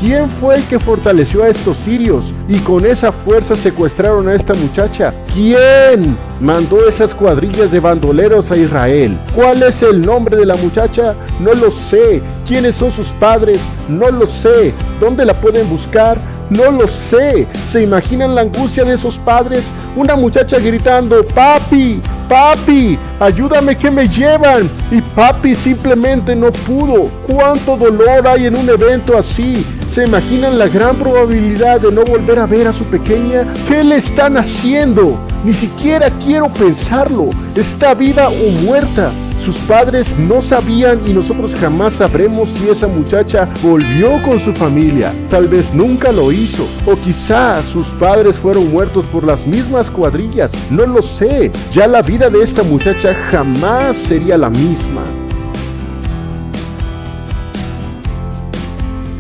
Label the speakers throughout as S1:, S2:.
S1: ¿Quién fue el que fortaleció a estos sirios y con esa fuerza secuestraron a esta muchacha? ¿Quién mandó esas cuadrillas de bandoleros a Israel? ¿Cuál es el nombre de la muchacha? No lo sé. ¿Quiénes son sus padres? No lo sé. ¿Dónde la pueden buscar? No lo sé. ¿Se imaginan la angustia de esos padres? Una muchacha gritando: papi, papi, ayúdame que me llevan. Y papi simplemente no pudo. ¿Cuánto dolor hay en un evento así? ¿Se imaginan la gran probabilidad de no volver a ver a su pequeña? ¿Qué le están haciendo? Ni siquiera quiero pensarlo. ¿Está viva o muerta? Sus padres no sabían y nosotros jamás sabremos si esa muchacha volvió con su familia. Tal vez nunca lo hizo. O quizá sus padres fueron muertos por las mismas cuadrillas. No lo sé. Ya la vida de esta muchacha jamás sería la misma.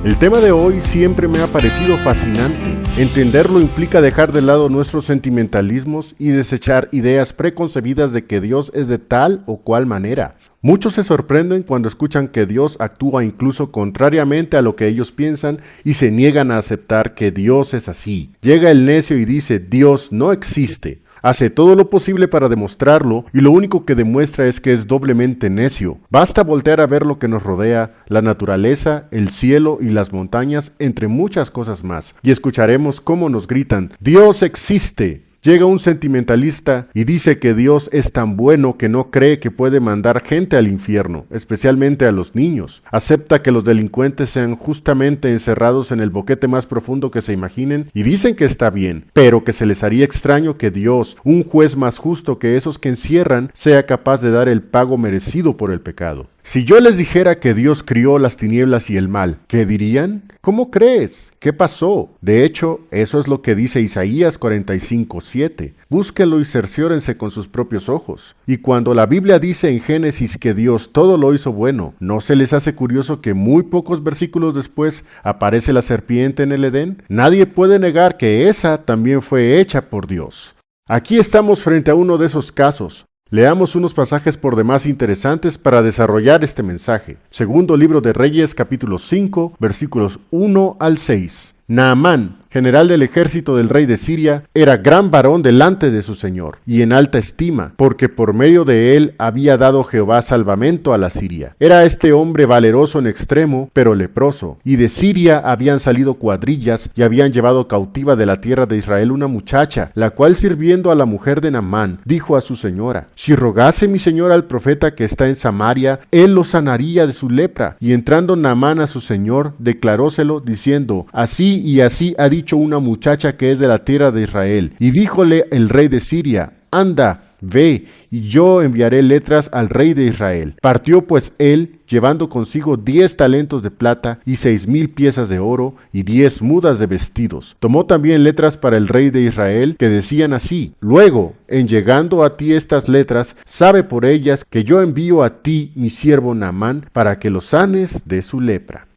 S1: El tema de hoy siempre me ha parecido fascinante. Entenderlo implica dejar de lado nuestros sentimentalismos y desechar ideas preconcebidas de que Dios es de tal o cual manera. Muchos se sorprenden cuando escuchan que Dios actúa incluso contrariamente a lo que ellos piensan y se niegan a aceptar que Dios es así. Llega el necio y dice: Dios no existe. Hace todo lo posible para demostrarlo y lo único que demuestra es que es doblemente necio. Basta voltear a ver lo que nos rodea, la naturaleza, el cielo y las montañas, entre muchas cosas más, y escucharemos cómo nos gritan: Dios existe. Llega un sentimentalista y dice que Dios es tan bueno que no cree que puede mandar gente al infierno, especialmente a los niños. Acepta que los delincuentes sean justamente encerrados en el boquete más profundo que se imaginen y dicen que está bien, pero que se les haría extraño que Dios, un juez más justo que esos que encierran, sea capaz de dar el pago merecido por el pecado. Si yo les dijera que Dios crió las tinieblas y el mal, ¿qué dirían? ¿Cómo crees? ¿Qué pasó? De hecho, eso es lo que dice Isaías 45:7. Búsquenlo y cerciórense con sus propios ojos. Y cuando la Biblia dice en Génesis que Dios todo lo hizo bueno, ¿no se les hace curioso que muy pocos versículos después aparece la serpiente en el Edén? Nadie puede negar que esa también fue hecha por Dios. Aquí estamos frente a uno de esos casos. Leamos unos pasajes por demás interesantes para desarrollar este mensaje. Segundo libro de Reyes, capítulo 5, versículos 1 al 6. Naamán, general del ejército del rey de Siria, era gran varón delante de su señor, y en alta estima, porque por medio de él había dado Jehová salvamento a la Siria. Era este hombre valeroso en extremo, pero leproso, y de Siria habían salido cuadrillas, y habían llevado cautiva de la tierra de Israel una muchacha, la cual sirviendo a la mujer de Naamán, dijo a su señora: si rogase mi señor al profeta que está en Samaria, él lo sanaría de su lepra. Y entrando Naamán a su señor, declaróselo, diciendo: así y así ha dicho una muchacha que es de la tierra de Israel. Y díjole el rey de Siria: anda, ve, y yo enviaré letras al rey de Israel. Partió pues él, llevando consigo 10 talentos de plata y 6,000 piezas de oro y 10 mudas de vestidos. Tomó también letras para el rey de Israel que decían así: luego, en llegando a ti estas letras, sabe por ellas que yo envío a ti mi siervo Naamán para que lo sanes de su lepra.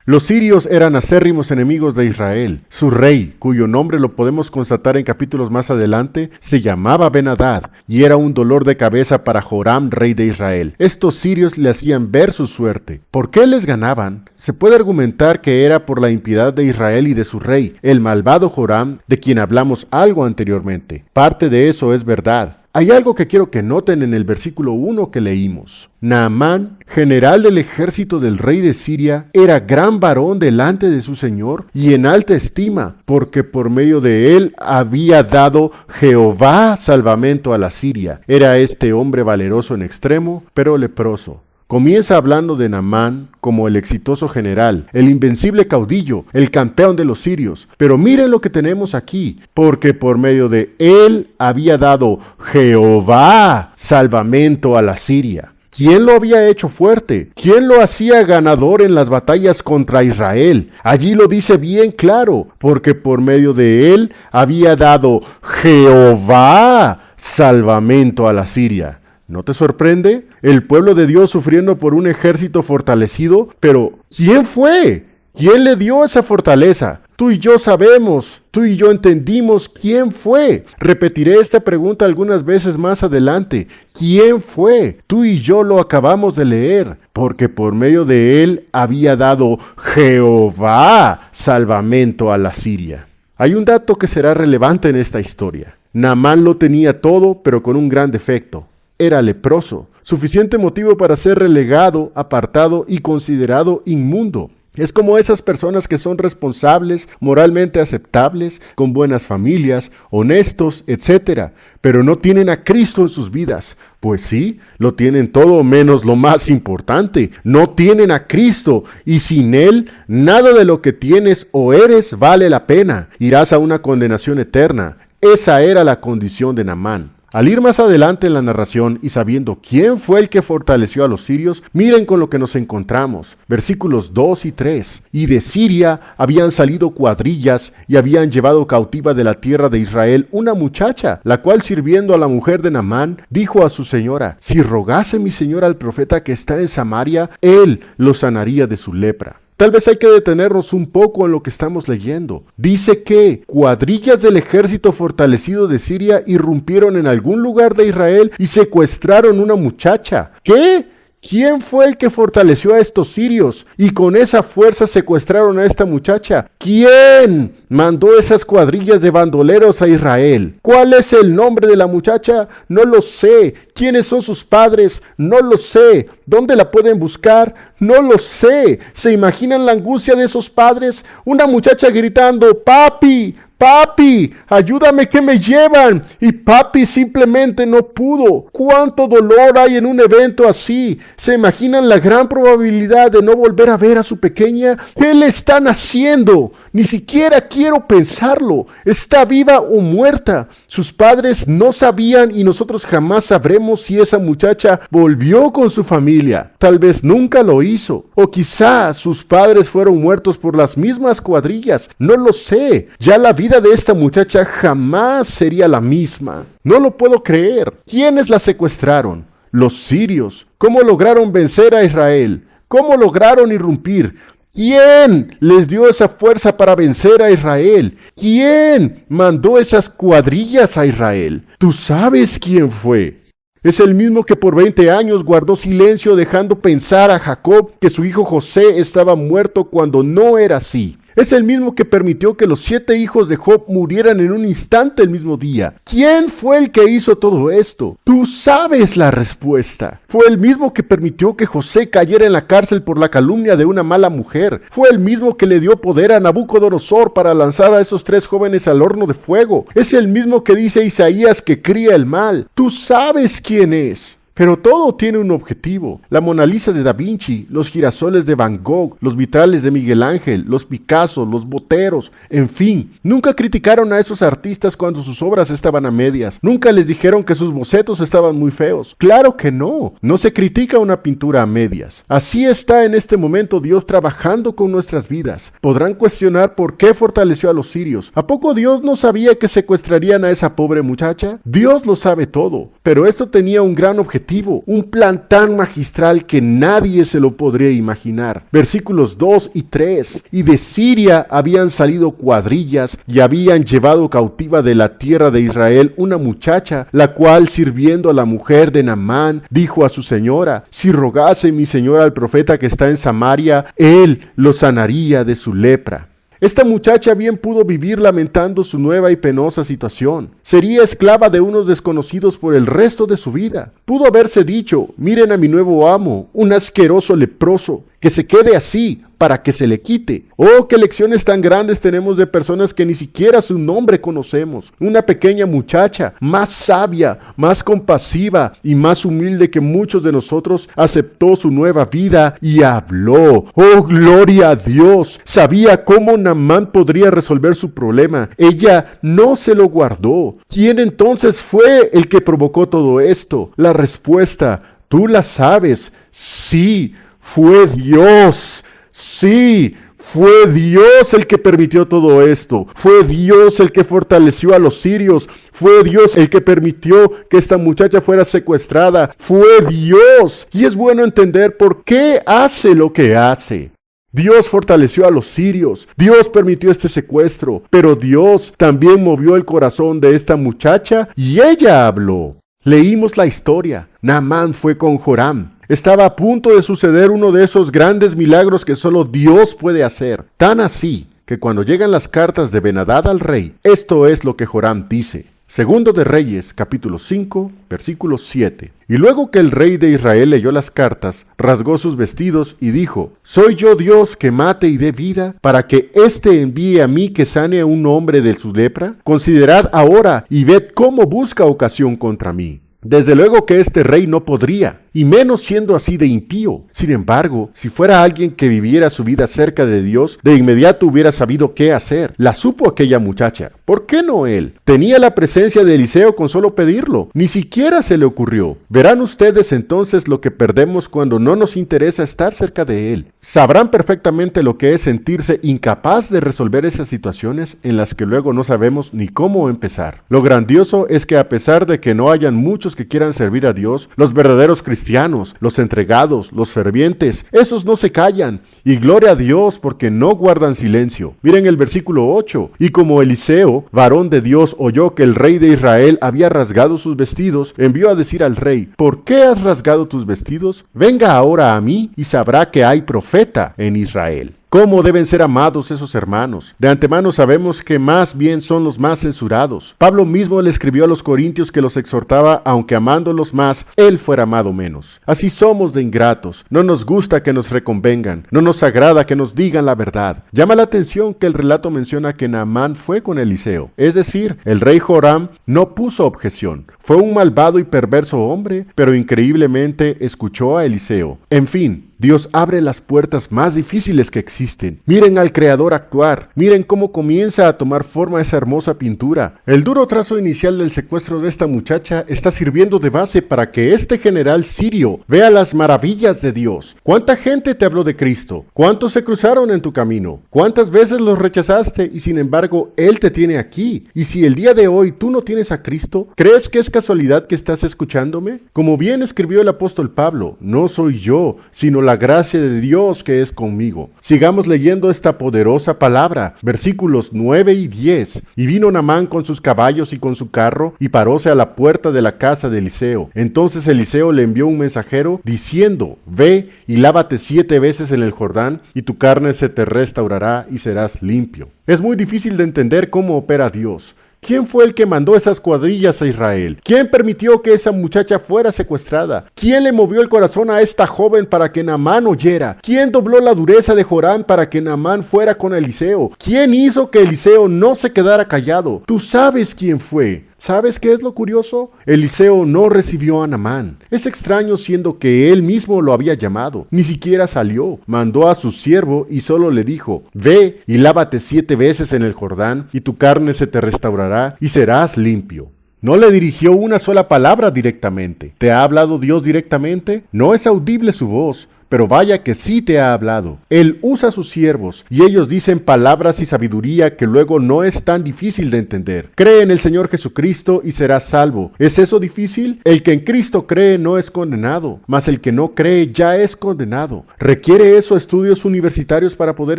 S1: Los sirios eran acérrimos enemigos de Israel. Su rey, cuyo nombre lo podemos constatar en capítulos más adelante, se llamaba Ben-Hadad, y era un dolor de cabeza para Joram, rey de Israel. Estos sirios le hacían ver su suerte. ¿Por qué les ganaban? Se puede argumentar que era por la impiedad de Israel y de su rey, el malvado Joram, de quien hablamos algo anteriormente. Parte de eso es verdad. Hay algo que quiero que noten en el versículo 1 que leímos. Naamán, general del ejército del rey de Siria, era gran varón delante de su señor y en alta estima, porque por medio de él había dado Jehová salvamento a la Siria. Era este hombre valeroso en extremo, pero leproso. Comienza hablando de Naamán como el exitoso general, el invencible caudillo, el campeón de los sirios. Pero miren lo que tenemos aquí, porque por medio de él había dado Jehová salvamento a la Siria. ¿Quién lo había hecho fuerte? ¿Quién lo hacía ganador en las batallas contra Israel? Allí lo dice bien claro, porque por medio de él había dado Jehová salvamento a la Siria. ¿No te sorprende? El pueblo de Dios sufriendo por un ejército fortalecido, pero ¿quién fue? ¿Quién le dio esa fortaleza? Tú y yo sabemos, tú y yo entendimos quién fue. Repetiré esta pregunta algunas veces más adelante. ¿Quién fue? Tú y yo lo acabamos de leer, porque por medio de él había dado Jehová salvamento a la Siria. Hay un dato que será relevante en esta historia. Naamán lo tenía todo, pero con un gran defecto. Era leproso, suficiente motivo para ser relegado, apartado y considerado inmundo. Es como esas personas que son responsables, moralmente aceptables, con buenas familias, honestos, etc., pero no tienen a Cristo en sus vidas. Pues sí, lo tienen todo menos lo más importante. No tienen a Cristo y sin Él, nada de lo que tienes o eres vale la pena. Irás a una condenación eterna. Esa era la condición de Naamán. Al ir más adelante en la narración y sabiendo quién fue el que fortaleció a los sirios, miren con lo que nos encontramos. Versículos 2 y 3. Y de Siria habían salido cuadrillas y habían llevado cautiva de la tierra de Israel una muchacha, la cual sirviendo a la mujer de Naamán, dijo a su señora: si rogase mi señora al profeta que está en Samaria, él lo sanaría de su lepra. Tal vez hay que detenernos un poco en lo que estamos leyendo. Dice que cuadrillas del ejército fortalecido de Siria irrumpieron en algún lugar de Israel y secuestraron una muchacha. ¿Qué? ¿Quién fue el que fortaleció a estos sirios y con esa fuerza secuestraron a esta muchacha? ¿Quién mandó esas cuadrillas de bandoleros a Israel? ¿Cuál es el nombre de la muchacha? No lo sé. ¿Quiénes son sus padres? No lo sé. ¿Dónde la pueden buscar? No lo sé. ¿Se imaginan la angustia de esos padres? Una muchacha gritando: ¡Papi! ¡Papi! ¡Ayúdame que me llevan! Y papi simplemente no pudo. ¿Cuánto dolor hay en un evento así? ¿Se imaginan la gran probabilidad de no volver a ver a su pequeña? ¿Qué le están haciendo? Ni siquiera quiero pensarlo. ¿Está viva o muerta? Sus padres no sabían y nosotros jamás sabremos si esa muchacha volvió con su familia. Tal vez nunca lo hizo. O quizá sus padres fueron muertos por las mismas cuadrillas. No lo sé. Ya la vida de esta muchacha jamás sería la misma. No lo puedo creer. ¿Quiénes la secuestraron? Los sirios. ¿Cómo lograron vencer a Israel? ¿Cómo lograron irrumpir? ¿Quién les dio esa fuerza para vencer a Israel? ¿Quién mandó esas cuadrillas a Israel? ¿Tú sabes quién fue? Es el mismo que por 20 años guardó silencio dejando pensar a Jacob que su hijo José estaba muerto cuando no era así. Es el mismo que permitió que los 7 hijos de Job murieran en un instante el mismo día. ¿Quién fue el que hizo todo esto? Tú sabes la respuesta. Fue el mismo que permitió que José cayera en la cárcel por la calumnia de una mala mujer. Fue el mismo que le dio poder a Nabucodonosor para lanzar a esos 3 jóvenes al horno de fuego. Es el mismo que dice Isaías que cría el mal. Tú sabes quién es. Pero todo tiene un objetivo. La Mona Lisa de Da Vinci, los girasoles de Van Gogh, los vitrales de Miguel Ángel, los Picasso, los Boteros, en fin. Nunca criticaron a esos artistas cuando sus obras estaban a medias. Nunca les dijeron que sus bocetos estaban muy feos. Claro que no. No se critica una pintura a medias. Así está en este momento Dios trabajando con nuestras vidas. Podrán cuestionar por qué fortaleció a los sirios. ¿A poco Dios no sabía que secuestrarían a esa pobre muchacha? Dios lo sabe todo. Pero esto tenía un gran objetivo. Un plan tan magistral que nadie se lo podría imaginar. Versículos 2 y 3. Y de Siria habían salido cuadrillas y habían llevado cautiva de la tierra de Israel una muchacha, la cual sirviendo a la mujer de Naamán, dijo a su señora: si rogase mi señora al profeta que está en Samaria, él lo sanaría de su lepra. Esta muchacha bien pudo vivir lamentando su nueva y penosa situación. Sería esclava de unos desconocidos por el resto de su vida. Pudo haberse dicho: miren a mi nuevo amo, un asqueroso leproso, que se quede así para que se le quite. Oh, qué lecciones tan grandes tenemos de personas que ni siquiera su nombre conocemos. Una pequeña muchacha, más sabia, más compasiva y más humilde que muchos de nosotros, aceptó su nueva vida y habló. Oh, gloria a Dios. Sabía cómo Naamán podría resolver su problema. Ella no se lo guardó. ¿Quién entonces fue el que provocó todo esto? La respuesta, tú la sabes. Sí, fue Dios. Sí, fue Dios el que permitió todo esto. Fue Dios el que fortaleció a los sirios. Fue Dios el que permitió que esta muchacha fuera secuestrada. Fue Dios. Y es bueno entender por qué hace lo que hace. Dios fortaleció a los sirios, Dios permitió este secuestro, pero Dios también movió el corazón de esta muchacha y ella habló. Leímos la historia. Naamán fue con Joram. Estaba a punto de suceder uno de esos grandes milagros que solo Dios puede hacer. Tan así que cuando llegan las cartas de Ben-Hadad al rey, esto es lo que Joram dice. Segundo de Reyes, capítulo 5, versículo 7. Y luego que el rey de Israel leyó las cartas, rasgó sus vestidos y dijo: ¿Soy yo Dios que mate y dé vida, para que éste envíe a mí que sane a un hombre de su lepra? Considerad ahora y ved cómo busca ocasión contra mí. Desde luego que este rey no podría, y menos siendo así de impío. Sin embargo, si fuera alguien que viviera su vida cerca de Dios, de inmediato hubiera sabido qué hacer. La supo aquella muchacha. ¿Por qué no él? Tenía la presencia de Eliseo con solo pedirlo. Ni siquiera se le ocurrió. Verán ustedes entonces lo que perdemos cuando no nos interesa estar cerca de él. Sabrán perfectamente lo que es sentirse incapaz de resolver esas situaciones en las que luego no sabemos ni cómo empezar. Lo grandioso es que a pesar de que no hayan muchos que quieran servir a Dios, los verdaderos cristianos, los entregados, los fervientes, esos no se callan, y gloria a Dios porque no guardan silencio. Miren el versículo 8, y como Eliseo, varón de Dios, oyó que el rey de Israel había rasgado sus vestidos, envió a decir al rey: ¿por qué has rasgado tus vestidos? Venga ahora a mí y sabrá que hay profeta en Israel. ¿Cómo deben ser amados esos hermanos? De antemano sabemos que más bien son los más censurados. Pablo mismo le escribió a los corintios que los exhortaba, aunque amándolos más, él fuera amado menos. Así somos de ingratos. No nos gusta que nos reconvengan. No nos agrada que nos digan la verdad. Llama la atención que el relato menciona que Naamán fue con Eliseo. Es decir, el rey Joram no puso objeción. Fue un malvado y perverso hombre, pero increíblemente escuchó a Eliseo. En fin, Dios abre las puertas más difíciles que existen. Miren al Creador actuar. Miren cómo comienza a tomar forma esa hermosa pintura. El duro trazo inicial del secuestro de esta muchacha está sirviendo de base para que este general sirio vea las maravillas de Dios. ¿Cuánta gente te habló de Cristo? ¿Cuántos se cruzaron en tu camino? ¿Cuántas veces los rechazaste y sin embargo Él te tiene aquí? Y si el día de hoy tú no tienes a Cristo, ¿crees que es casualidad que estás escuchándome? Como bien escribió el apóstol Pablo, no soy yo, sino la gracia de Dios que es conmigo. Sigamos leyendo esta poderosa palabra, versículos 9 y 10. Y vino Naamán con sus caballos y con su carro, y paróse a la puerta de la casa de Eliseo. Entonces Eliseo le envió un mensajero, diciendo: ve y lávate 7 veces en el Jordán, y tu carne se te restaurará y serás limpio. Es muy difícil de entender cómo opera Dios. ¿Quién fue el que mandó esas cuadrillas a Israel? ¿Quién permitió que esa muchacha fuera secuestrada? ¿Quién le movió el corazón a esta joven para que Naamán oyera? ¿Quién dobló la dureza de Joram para que Naamán fuera con Eliseo? ¿Quién hizo que Eliseo no se quedara callado? Tú sabes quién fue. ¿Sabes qué es lo curioso? Eliseo no recibió a Naamán. Es extraño siendo que él mismo lo había llamado. Ni siquiera salió. Mandó a su siervo y solo le dijo: ve y lávate 7 veces en el Jordán, y tu carne se te restaurará y serás limpio. No le dirigió una sola palabra directamente. ¿Te ha hablado Dios directamente? No es audible su voz, pero vaya que sí te ha hablado. Él usa a sus siervos, y ellos dicen palabras y sabiduría que luego no es tan difícil de entender. Cree en el Señor Jesucristo y serás salvo. ¿Es eso difícil? El que en Cristo cree no es condenado, mas el que no cree ya es condenado. ¿Requiere eso estudios universitarios para poder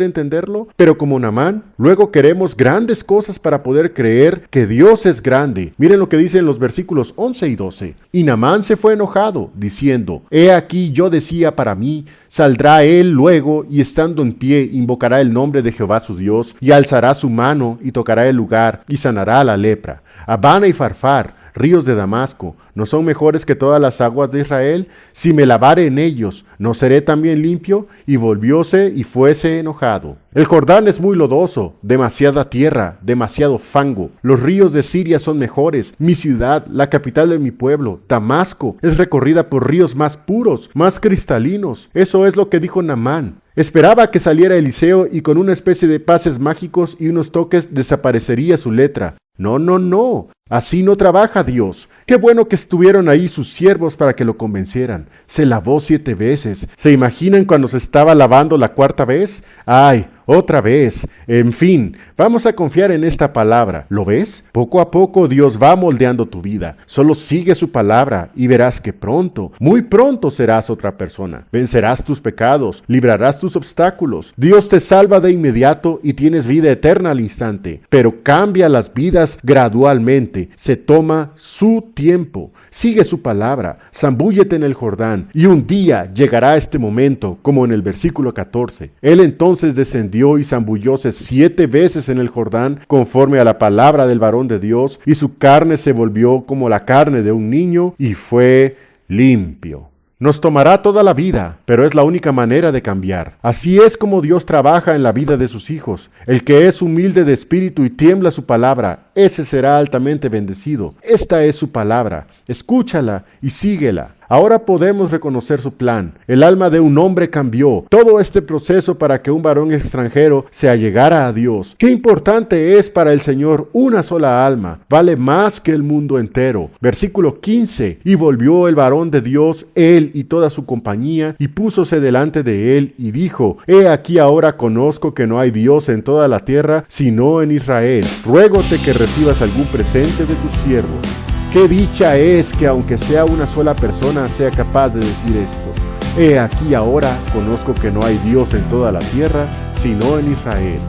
S1: entenderlo? Pero como Naamán, luego queremos grandes cosas para poder creer que Dios es grande. Miren lo que dicen los versículos 11 y 12. Y Naamán se fue enojado, diciendo: he aquí yo decía para mí, saldrá él luego, y estando en pie invocará el nombre de Jehová su Dios, y alzará su mano y tocará el lugar y sanará la lepra. Abana y Farfar, ríos de Damasco, ¿no son mejores que todas las aguas de Israel? Si me lavare en ellos, ¿no seré también limpio? Y volvióse y fuese enojado. El Jordán es muy lodoso, demasiada tierra, demasiado fango. Los ríos de Siria son mejores. Mi ciudad, la capital de mi pueblo, Damasco, es recorrida por ríos más puros, más cristalinos. Eso es lo que dijo Naamán. Esperaba que saliera Eliseo y con una especie de pases mágicos y unos toques desaparecería su letra. No, no, no. Así no trabaja Dios. Qué bueno que estuvieron ahí sus siervos para que lo convencieran. Se lavó 7 veces. ¿Se imaginan cuando se estaba lavando la 4ª vez? ¡Ay! otra vez. En fin, vamos a confiar en esta palabra. ¿Lo ves? Poco a poco Dios va moldeando tu vida. Solo sigue su palabra y verás que pronto, muy pronto serás otra persona. Vencerás tus pecados, librarás tus obstáculos. Dios te salva de inmediato y tienes vida eterna al instante. Pero cambia las vidas gradualmente. Se toma su tiempo. Sigue su palabra. Zambúllete en el Jordán y un día llegará este momento, como en el versículo 14. Él entonces descendió y zambullóse 7 veces en el Jordán, conforme a la palabra del varón de Dios, y su carne se volvió como la carne de un niño, y fue limpio. Nos tomará toda la vida, pero es la única manera de cambiar. Así es como Dios trabaja en la vida de sus hijos. El que es humilde de espíritu y tiembla su palabra, ese será altamente bendecido. Esta es su palabra. Escúchala y síguela. Ahora podemos reconocer su plan. El alma de un hombre cambió. Todo este proceso para que un varón extranjero se allegara a Dios. Qué importante es para el Señor una sola alma. Vale más que el mundo entero. Versículo 15. Y volvió el varón de Dios, él y toda su compañía, y púsose delante de él, y dijo: He aquí ahora conozco que no hay Dios en toda la tierra, sino en Israel. Ruégote que recibas algún presente de tus siervos. Qué dicha es que aunque sea una sola persona sea capaz de decir esto. He aquí ahora conozco que no hay Dios en toda la tierra, sino en Israel.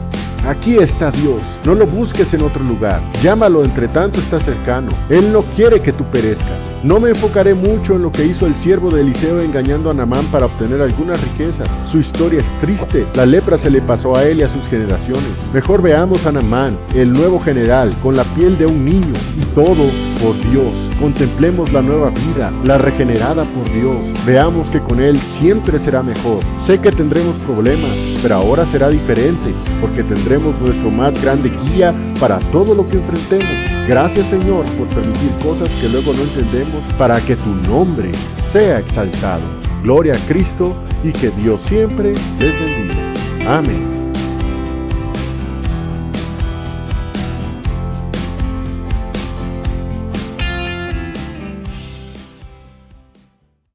S1: Aquí está Dios, no lo busques en otro lugar, llámalo entre tanto está cercano. Él no quiere que tú perezcas. No me enfocaré mucho en lo que hizo el siervo de Eliseo engañando a Naamán para obtener algunas riquezas. Su historia es triste, la lepra se le pasó a él y a sus generaciones. Mejor veamos a Naamán, el nuevo general, con la piel de un niño, y todo por Dios. Contemplemos la nueva vida, la regenerada por Dios. Veamos que con Él siempre será mejor. Sé que tendremos problemas, pero ahora será diferente, porque tendremos nuestro más grande guía para todo lo que enfrentemos. Gracias, Señor, por permitir cosas que luego no entendemos, para que tu nombre sea exaltado. Gloria a Cristo y que Dios siempre les bendiga. Amén.